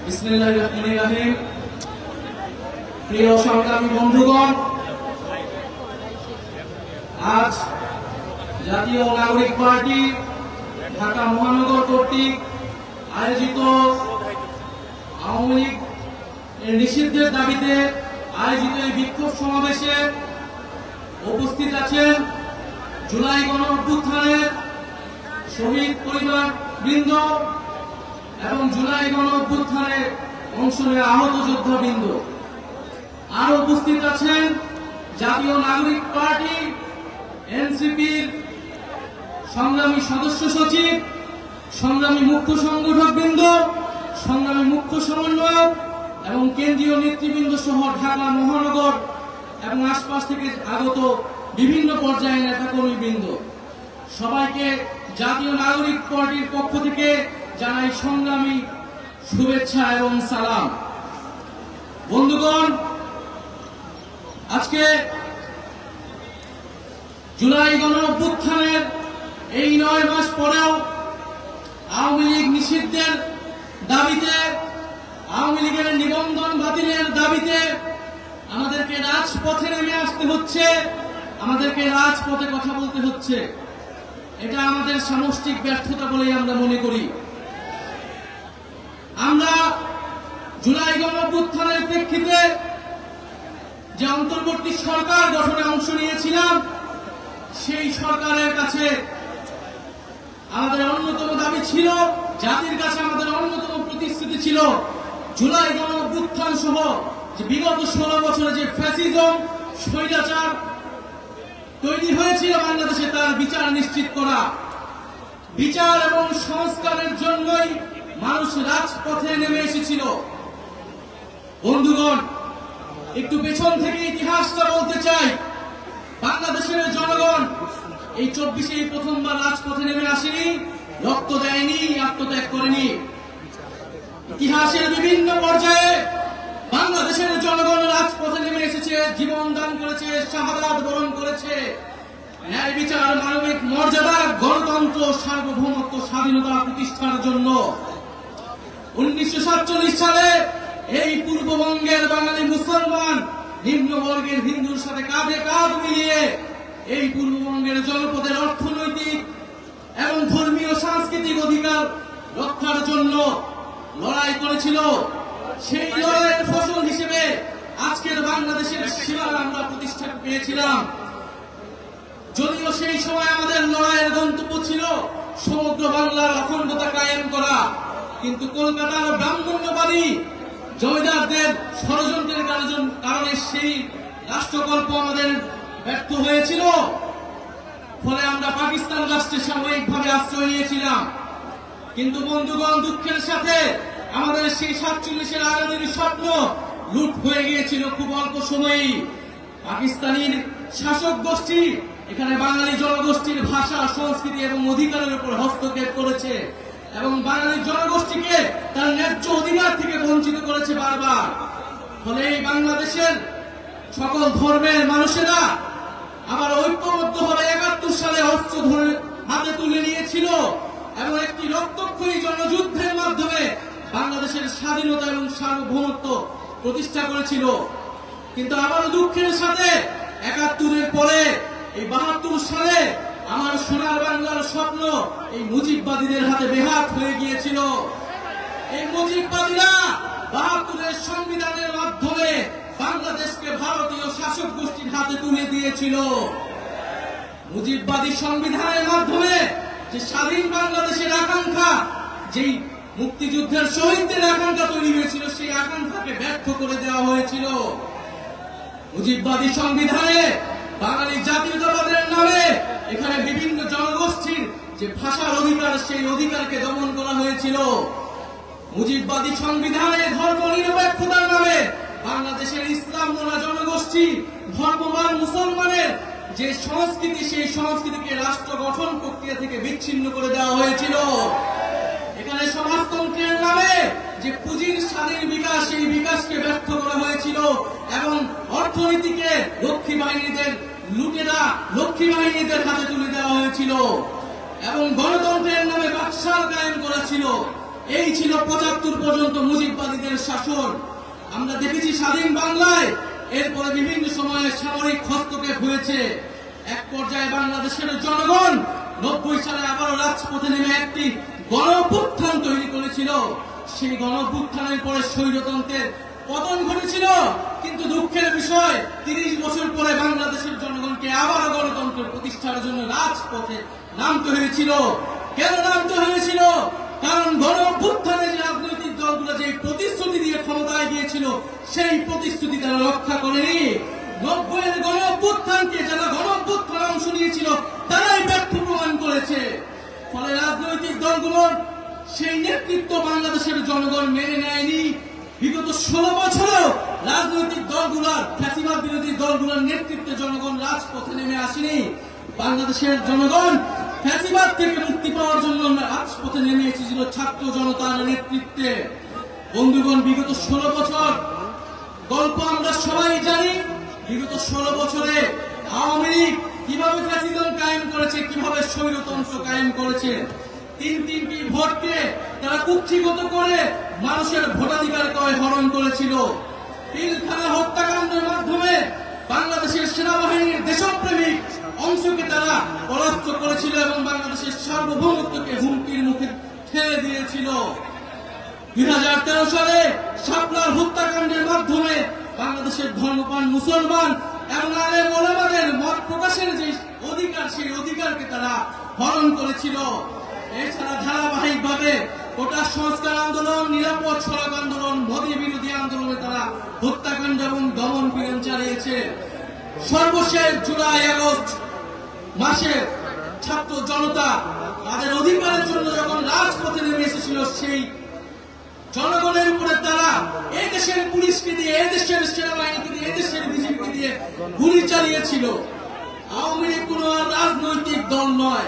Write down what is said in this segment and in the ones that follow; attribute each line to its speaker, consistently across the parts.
Speaker 1: বিসমিল্লাহির রহমানির রহিম। প্রিয় সংগ্রামী বন্ধুগণ, আজ জাতীয় নাগরিক পার্টি ঢাকা মহানগর কর্তৃক আয়োজিত আওয়ামী লীগ নিষিদ্ধের দাবিতে আয়োজিত এই বিক্ষোভ সমাবেশে উপস্থিত আছেন জুলাই গণ অভ্যুত্থানের শহীদ পরিবার বৃন্দ এবং জুলাই গণ অভ্যুত্থানে অংশ নিয়ে আহত যোদ্ধা বৃন্দ। আর উপস্থিত আছেন জাতীয় নাগরিক পার্টি এনসিপির সংগ্রামী সদস্য সচিব, সংগ্রামী মুখ্য সংগঠক বৃন্দ, সংগ্রামী মুখ্য সমন্বয়ক এবং কেন্দ্রীয় নেতৃবৃন্দ সহ ঢাকা মহানগর এবং আশপাশ থেকে আগত বিভিন্ন পর্যায়ের নেতাকর্মী বৃন্দ। সবাইকে জাতীয় নাগরিক পার্টির পক্ষ থেকে জানাই সংগ্রামী শুভেচ্ছা এবং সালাম। বন্ধুগণ, আজকে জুলাই গণ অভ্যুত্থানের এই 9 মাস পরেও আওয়ামী লীগ নিষিদ্ধের দাবিতে, আওয়ামী লীগের নিবন্ধন বাতিলের দাবিতে আমাদেরকে রাজপথে নেমে আসতে হচ্ছে, আমাদেরকে রাজপথে কথা বলতে হচ্ছে। এটা আমাদের সামষ্টিক ব্যর্থতা বলেই আমরা মনে করি। আমরা জুলাই গণ অভ্যুত্থানের প্রেক্ষিতে যে অন্তর্বর্তী সরকার গঠনে অংশ নিয়েছিলাম, সেই সরকারের কাছে আমাদের অন্যতম দাবি ছিল, জাতির কাছে আমাদের অন্যতম প্রতিশ্রুতি ছিল, জুলাই গণ অভ্যুত্থান সহ যে বিগত 16 বছরে যে ফ্যাসিজম স্বৈরাচার তৈরি হয়েছিল বাংলাদেশে, তার বিচার নিশ্চিত করা। বিচার এবং সংস্কারের জন্যই মানুষ রাজপথে নেমে এসেছিল। বন্ধুগণ, একটু পেছন থেকে ইতিহাসটা বলতে চাই। বাংলাদেশের জনগণ এই 24-এ প্রথমবার রাজপথে নেমে আসেনি, রক্ত দেয়নি, আত্মত্যাগ করেনি। ইতিহাসের বিভিন্ন পর্যায়ে বাংলাদেশের জনগণ রাজপথে নেমে এসেছে, জীবন দান করেছে, শাহাদাত বরণ করেছে, ন্যায় বিচার, মানবিক মর্যাদা, গণতন্ত্র, সার্বভৌমত্ব, স্বাধীনতা প্রতিষ্ঠার জন্য। 1947 সালে এই পূর্ববঙ্গের বাঙালি মুসলমান নিম্নবর্গের হিন্দুর সাথে কাঁধে কাঁধ মিলিয়ে এই পূর্ববঙ্গের জনপদের অর্থনৈতিক এবং ধর্মীয় সাংস্কৃতিক অধিকার রক্ষার জন্য লড়াই করেছিল। সেই লড়াইয়ের ফসল হিসেবে আজকের বাংলাদেশের সীমানা আমরা প্রতিষ্ঠা পেয়েছিলাম। যদিও সেই সময় আমাদের লড়াইয়ের গন্তব্য ছিল সমগ্র বাংলার অখণ্ডতা কায়েম করা, কিন্তু কলকাতার ব্রাহ্মণ্যবাদী জমিদারদের ষড়যন্ত্রের কারণে সেই রাষ্ট্রকল্প আমাদের ব্যর্থ হয়েছিল। ফলে আমরা পাকিস্তান রাষ্ট্রে সাময়িকভাবে আশ্রয় নিয়েছিলাম। কিন্তু বন্ধুগণ, দুঃখের সাথে আমাদের সেই 47-এর আগামীর স্বপ্ন লুট হয়ে গিয়েছিল খুব অল্প সময়েই। পাকিস্তানের শাসক গোষ্ঠী এখানে বাঙালি জনগোষ্ঠীর ভাষা, সংস্কৃতি এবং অধিকারের উপর হস্তক্ষেপ করেছে এবং বাঙালি জনগোষ্ঠীকে তার ন্যায্য অধিকার থেকে বঞ্চিত করেছে বারবার। ফলে এই বাংলাদেশের সকল ধর্মের মানুষেরা আবার ঐক্যবদ্ধভাবে 71 সালে অস্ত্র ধরে হাতে তুলে নিয়েছিল এবং একটি রক্তক্ষয়ী জনযুদ্ধের মাধ্যমে বাংলাদেশের স্বাধীনতা এবং সার্বভৌমত্ব প্রতিষ্ঠা করেছিল। কিন্তু আবার দুঃখের সাথে 71-এর পরে এই 72 সালে আমার সোনার বাংলার স্বপ্ন এই মুজিববাদীদের হাতে বেহাত হয়ে গিয়েছিল। এই মুজিববাদীরা 72-এর সংবিধানের মাধ্যমে বাংলাদেশকে ভারতীয় শাসক গোষ্ঠীর হাতে তুলে দিয়েছিল। মুজিববাদী সংবিধানের মাধ্যমে যে স্বাধীন বাংলাদেশের আকাঙ্ক্ষা, যেই মুক্তিযুদ্ধের শহীদদের আকাঙ্ক্ষা তৈরি হয়েছিল, সেই আকাঙ্ক্ষাকে ব্যর্থ করে দেওয়া হয়েছিল। মুজিববাদী সংবিধানে বাঙালি জাতীয়তাবাদের নামে এখানে বিভিন্ন জনগোষ্ঠীর যে ভাষার অধিকার, সেই অধিকারকে দমন করা হয়েছিল। মুজিববাদী সংবিধানে ধর্ম নিরপেক্ষতার নামে বাংলাদেশের ইসলাম মোনা জনগোষ্ঠী, ধর্মবান মুসলমানের যে সংস্কৃতি, সেই সংস্কৃতিকে রাষ্ট্র গঠন প্রক্রিয়া থেকে বিচ্ছিন্ন করে দেওয়া হয়েছিল। এখানে সমাজতন্ত্রের নামে যে পুঁজির স্বাধীন বিকাশ, সেই বিকাশকে ব্যর্থ করা হয়েছিল এবং অর্থনীতিকে লক্ষ্মী বাহিনীদের হাতে তুলে দেওয়া হয়েছিল এবং গণতন্ত্রের নামে বাকশাল কায়েম করা ছিল এই ছিল ৭৫ পর্যন্ত মুজিববাদীদের শাসন। আমরা দেখেছি স্বাধীন বাংলায় এরপরে বিভিন্ন সময়ে সামরিক হস্তক্ষেপ হয়েছে। এক পর্যায়ে বাংলাদেশের জনগণ ৯০ সালে আবারও রাজপথে নেমে একটি গণঅভ্যুত্থান তৈরি করেছিল। সেই গণঅভ্যুত্থানের পরে স্বৈরতন্ত্রের পতন ঘটেছিল। কিন্তু দুঃখের বিষয় ৩০ বছর পরে বাংলাদেশের জনগণকে আবারও গণতন্ত্র প্রতিষ্ঠার জন্য রাজপথে নামতে হয়েছিল। কেন নামতে হয়েছিল? কারণ গণঅভ্যুত্থানে যে রাজনৈতিক দলগুলো যে প্রতিশ্রুতি দিয়ে ক্ষমতায় গিয়েছিল সেই প্রতিশ্রুতি তারা রক্ষা করেনি। ৯০-এর গণঅভ্যুত্থানকে যারা গণঅভ্যুত্থানে অংশ নিয়েছিল তারাই ব্যর্থ প্রমাণ করেছে। ফলে রাজনৈতিক দলগুলোর সেই নেতৃত্ব বাংলাদেশের জনগণ মেনে নেয়নি। বিগত ১৬ বছরেও রাজনৈতিক দলগুলোর ফ্যাসিবাদ বিরোধী দলগুলোর নেতৃত্বে জনগণ রাজপথে নেমে আসেনি। বাংলাদেশের জনগণ ফ্যাসিবাদ থেকে মুক্তি পাওয়ার জন্য রাজপথে নেমে এসেছিল ছাত্র জনতার নেতৃত্বে। বন্ধুগণ, বিগত ১৬ বছর গল্প আমরা সবাই জানি। বিগত ১৬ বছরে আওয়ামী লীগ কিভাবে ফ্যাসিজম কায়েম করেছে, কিভাবে স্বৈরতন্ত্র কায়েম করেছে। তিনটি ভোটকে তারা কুক্ষিগত করে মানুষের ভোটাধিকারকে হরণ করেছিল। পিলখানা হত্যাকাণ্ডের মাধ্যমে বাংলাদেশের সেনাবাহিনীর দেশপ্রেমিক অংশকে তারা পরাস্ত করেছিল এবং বাংলাদেশের সার্বভৌমত্বকে হুমকির মুখে ঠেলে দিয়েছিল। ২০১৩ সালে শাপলার হত্যাকাণ্ডের মাধ্যমে বাংলাদেশের ধর্মপ্রাণ মুসলমান এবং আলেম ওলামাদের মত প্রকাশের যে অধিকার, সেই অধিকারকে তারা হরণ করেছিল। এছাড়া ধারাবাহিকভাবে কোটা সংস্কার আন্দোলন, নিরাপদ সড়ক আন্দোলন, মোদী বিরোধী আন্দোলনে তারা হত্যাকাণ্ড এবং দমন পীড়ন চালিয়েছে। সর্বশেষ জুলাই আগস্ট মাসে ছাত্র জনতা তাদের অধিকারের জন্য যখন রাজপথে নেমে এসেছিল, সেই জনগণের উপরে তারা এই দেশের পুলিশকে দিয়ে, এই দেশের সেনাবাহিনীকে দিয়ে, এই দেশের বিজেপিকে দিয়ে গুলি চালিয়েছিল। আওয়ামী লীগ কোন রাজনৈতিক দল নয়।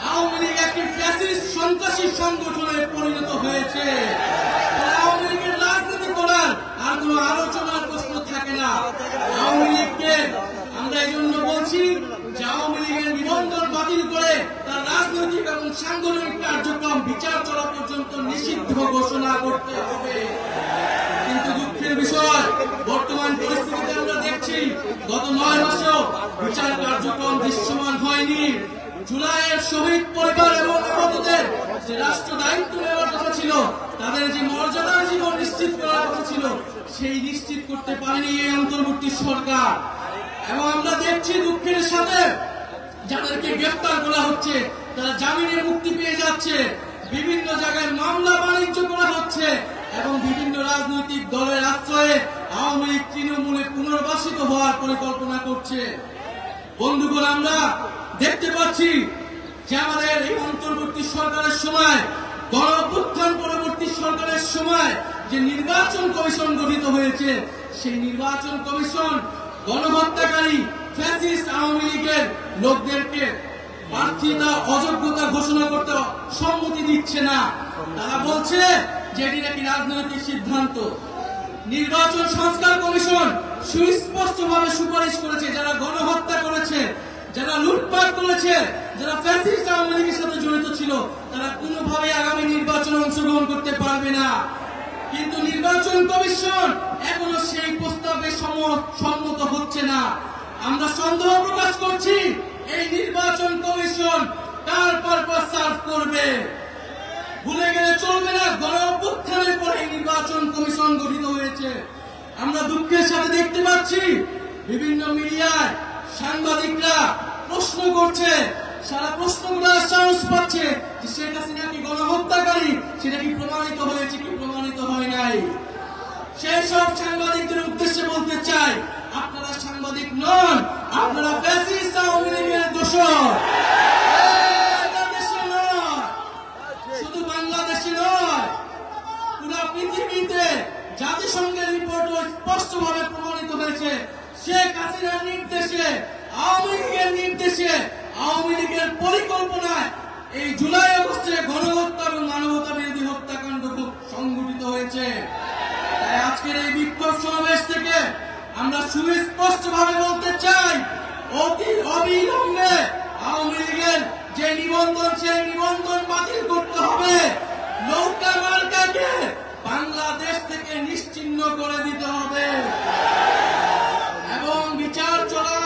Speaker 1: আওয়ামী লীগ একটি ফ্যাসিস্ট সন্ত্রাসী সংগঠনে পরিণত হয়েছে। আওয়ামী লীগের রাজনীতি করার আর কোন আলোচনার প্রশ্ন থাকে না। আওয়ামী লীগকে আমরা এই জন্য বলছি যে আওয়ামী লীগের নিবন্ধন বাতিল করে তার রাজনৈতিক এবং সাংগঠনিক কার্যক্রম বিচার চলা পর্যন্ত নিষিদ্ধ ঘোষণা করতে হবে। কিন্তু দুঃখের বিষয়, বর্তমান পরিস্থিতিতে আমরা দেখছি গত ৯ মাসেও বিচার কার্যক্রম দৃশ্যমান হয়নি। জুলাইয়ের শহীদ পরিবার এবং আহতদের যে রাষ্ট্র দায়িত্ব নেওয়ার কথা ছিল, তাদের যে মর্যাদার জীবন নিশ্চিত করার কথা ছিল, সেই নিশ্চিত করতে পারেনি এই অন্তর্বর্তী সরকার। এবং আমরা দেখছি দুঃখের সাথে যাদেরকে গ্রেফতার করা হচ্ছে তারা জামিনে মুক্তি পেয়ে যাচ্ছে, বিভিন্ন জায়গায় মামলা বাণিজ্য করা হচ্ছে এবং বিভিন্ন রাজনৈতিক দলের আশ্রয়ে আওয়ামী লীগ তৃণমূলে পুনর্বাসিত হওয়ার পরিকল্পনা করছে। বন্ধুগণ, আমরা দেখতে পাচ্ছি যে আমাদের এই অন্তর্বর্তী সরকারের সময়, গণঅভ্যুত্থান পরবর্তী সরকারের সময় যে নির্বাচন কমিশন গঠিত হয়েছে, সেই নির্বাচন কমিশন গণহত্যাকারী ফ্যাসিস্ট আওয়ামী লীগের লোকদেরকে প্রার্থিতা অযোগ্যতা ঘোষণা করতে সম্মতি দিচ্ছে না। তারা বলছে যে এটি নাকি রাজনৈতিক সিদ্ধান্ত। নির্বাচন সংস্কার কমিশন সুস্পষ্টভাবে সুপারিশ করেছে যারা গণহত্যা করেছে, যারা লুটপাট করেছে, যারা ফ্যাসিস্ট আওয়ামী লীগের সাথে জড়িত ছিল, তারা কোনোভাবে আগামী নির্বাচনে অংশগ্রহণ করতে পারবে না। কিন্তু নির্বাচন কমিশন এখনো সেই প্রস্তাবে সম্মত হচ্ছে না। আমরা সন্দেহ প্রকাশ করছি এই নির্বাচন কমিশন কার পারপাস সার্ভ করবে। ভুলে গেলে চলবে না, গণঅভ্যুত্থানের পরে নির্বাচন কমিশন গঠিত হয়েছে। আমরা দুঃখের সাথে দেখতে পাচ্ছি বিভিন্ন মিডিয়ায় সাংবাদিকরা প্রশ্ন করছে, সারা প্রশ্ন করার সাহস পাচ্ছে যে শেখ হাসিনা কি গণহত্যাকারী, সেটা কি প্রমাণিত হয়েছে কি প্রমাণিত হয় নাই। সেই সব সাংবাদিকদের উদ্দেশ্যে বলতে চাই, আপনারা সাংবাদিক নন, আপনারা ফ্যাসিস্ট আওয়ামী লীগের দোসর। বাংলাদেশে নয়, শুধু বাংলাদেশে নয়, পুরো পৃথিবীতে জাতিসংঘের রিপোর্ট স্পষ্টভাবে প্রমাণিত হয়েছে শেখ হাসিনার নির্দেশে, আওয়ামী লীগের নির্দেশে, আওয়ামী লীগের পরিকল্পনায় এই জুলাই আগস্টে গণহত্যা এবং মানবতা বিরোধী হত্যাকাণ্ড খুব সংঘটিত হয়েছে। তাই আজকের এই বিক্ষোভ সমাবেশ থেকে আমরা সুস্পষ্টভাবে বলতে চাই, অতি অবিলম্বে আওয়ামী লীগের যে নিবন্ধন, সেই নিবন্ধন বাতিল করতে হবে। নৌকা মার্কাকে বাংলাদেশ থেকে নিশ্চিহ্ন করে দিতে হবে এবং বিচার চলা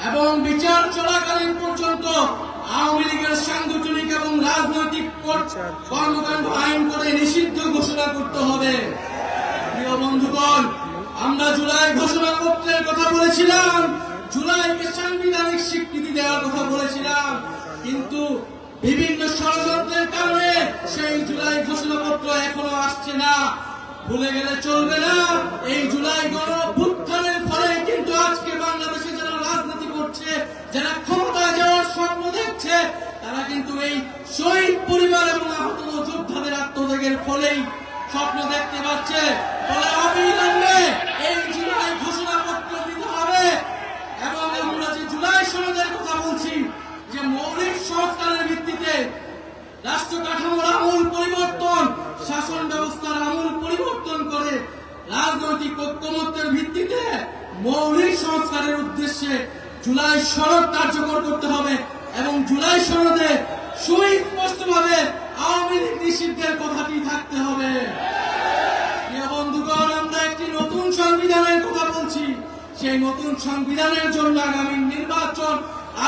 Speaker 1: এবং বিচার চলাকালীন পর্যন্ত আওয়ামী লীগের সাংগঠনিক এবং রাজনৈতিক কর্মকাণ্ড আইন করে নিষিদ্ধ ঘোষণা করতে হবে। প্রিয় বন্ধুগণ, আমরা জুলাই ঘোষণাপত্রের কথা বলেছিলাম, জুলাইকে সাংবিধানিক স্বীকৃতি দেওয়ার কথা বলেছিলাম, কিন্তু বিভিন্ন ষড়যন্ত্রের কারণে সেই জুলাই ঘোষণাপত্র এখনো আসছে না। ভুলে গেলে চলবে না, এই জুলাই গণঅভ্যুত্থানের ফলে কিন্তু আজকে বাংলাদেশে যারা রাজনীতি করছে, যারা ক্ষমতায় যাওয়ার স্বপ্ন দেখছে, তারা কিন্তু এই শহীদ পরিবার এবং আহত যোদ্ধাদের আত্মত্যাগের ফলেই স্বপ্ন দেখতে পাচ্ছে। ফলে অবিলম্বে এই জুলাই ঘোষণাপত্র দিতে হবে এবং আমরা যে জুলাই সনদের কথা বলছি, যে মৌলিক সংস্কারের ভিত্তিতে রাষ্ট্র কাঠামোর আমূল পরিবর্তন, শাসন ব্যবস্থার আমূল পরিবর্তন করে রাজনৈতিক ঐক্যমত্যের ভিত্তিতে মৌলিক সংস্কারের উদ্দেশ্যে জুলাই সনদ কার্যকর করতে হবে এবং জুলাই সনদে সুস্পষ্টভাবে আওয়ামী লীগ নিষিদ্ধের কথাটি থাকতে হবে। প্রিয় বন্ধুগণ, আমরা একটি নতুন সংবিধানের কথা বলছি। সেই নতুন সংবিধানের জন্য আগামী নির্বাচন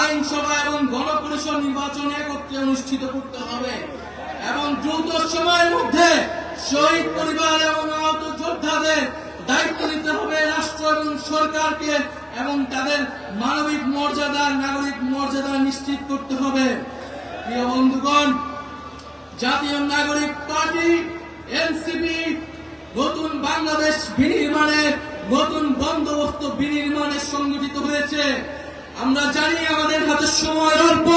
Speaker 1: আইনসভা এবং গণপরিষদ নির্বাচন একত্রে অনুষ্ঠিত করতে হবে এবং দ্রুত সময়ের মধ্যে শহীদ পরিবার এবং আহত যোদ্ধাদের দায়িত্ব নিতে হবে রাষ্ট্র এবং সরকারকে এবং তাদের মানবিক মর্যাদা, নাগরিক মর্যাদা নিশ্চিত করতে হবে। প্রিয় বন্ধুগণ, জাতীয় নাগরিক পার্টি এনসিপি নতুন বাংলাদেশ বিনির্মাণের নতুন বন্দোবস্ত বিনির্মাণে সংগঠিত হয়েছে। আমরা জানি আমাদের হাতে সময় অল্প,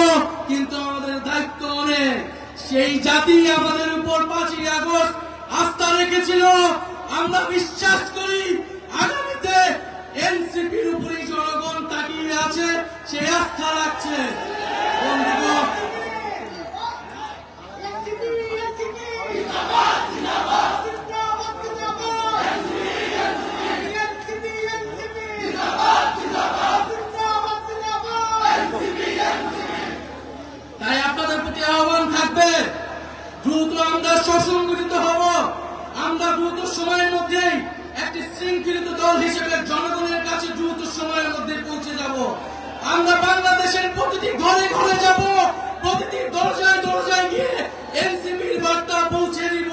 Speaker 1: কিন্তু আমাদের দায়িত্ব অনেক। সেই জাতি আমাদের উপর 5ই আগস্ট আস্থা রেখেছিল। আমরা বিশ্বাস করি আগামীতে এনসিপির উপরই জনগণ তাকিয়ে আছে, সেই আস্থা রাখছে। বন্ধুগণ, তাই আপনাদের প্রতি আহ্বান থাকবে, দ্রুত আমরা সুসংগঠিত হব। আমরা দ্রুত সময়ের মধ্যে একটি শৃঙ্খলিত দল হিসেবে জনগণের কাছে দ্রুত সময়ের মধ্যে পৌঁছে যাব। আমরা বাংলাদেশের প্রতিটি ঘরে ঘরে যাব, প্রতিটি দরজায় দরজায় গিয়ে এনসিপির বার্তা পৌঁছে দিব।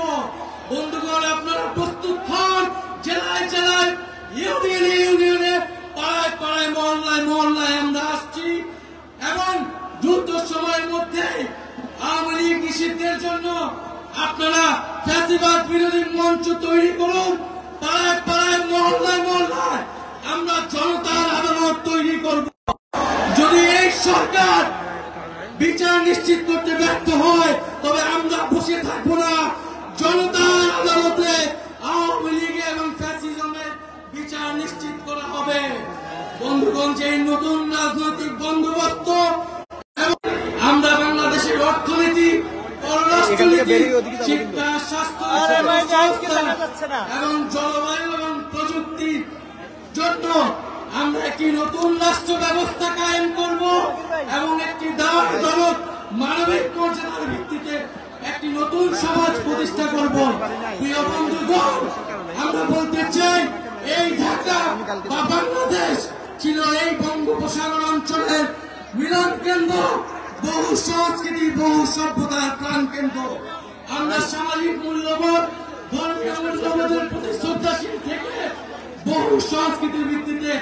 Speaker 1: বন্ধুগণ, আপনারা প্রস্তুত হন। জেলায় জেলায়, ইউনিয়নে ইউনিয়নে, পাড়ায় পাড়ায়, মহল্লায় মহল্লায় আমরা আসছি এবং দ্রুত সময়ের মধ্যে আওয়ামী লীগ নিষিদ্ধের জন্য আপনারা ফ্যাসিবাদ বিরোধী মঞ্চ তৈরি করুন। পাড়ায় পাড়ায়, মহল্লায় মহল্লায় আমরা জনতার আদালত তৈরি করব। যদি এই সরকার বিচার নিশ্চিত করতে ব্যর্থ হয়, তবে আমরা বসে থাকবো না। জনতার আদালতে আওয়ামী লীগ এবং ফ্যাসিজমের বিচার নিশ্চিত করা হবে। বন্ধুগণ, যে নতুন রাজনৈতিক বন্দোবস্ত আমরা বাংলাদেশের অর্থনীতি, পররাষ্ট্রনীতি, শিক্ষা, স্বাস্থ্য এবং জলবায়ু এবং প্রযুক্তির জন্য আমরা একটি নতুন রাষ্ট্র ব্যবস্থা কায়েম করব এবং একটি দায়িত্বশীল মানবিক মর্যাদার ভিত্তিতে একটি নতুন সমাজ প্রতিষ্ঠা করব। প্রিয় বন্ধুগণ, আমরা বলতে চাই, এই ঢাকা বা বাংলাদেশ ছিল এই বঙ্গোপসাগর অঞ্চলের মিলন কেন্দ্র, বহু সংস্কৃতি, বহু সভ্যতার প্রাণ কেন্দ্র। আমরা সামাজিক মূল্যবোধ, ধর্মীয় মূল্যবোধের প্রতি শ্রদ্ধাশীল থেকে বহু সংস্কৃতির ভিত্তিতে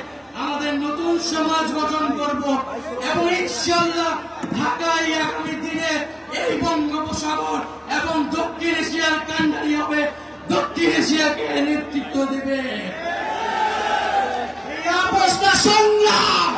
Speaker 1: আমাদের নতুন সমাজ গঠন করব এবং ইনশাআল্লাহ ঢাকায় আগামী দিনে এই বঙ্গোপসাগর এবং দক্ষিণ এশিয়ার কান্ডারি হবে, দক্ষিণ এশিয়াকে নেতৃত্ব দেবে। এই অবস্থা সংগ্রাম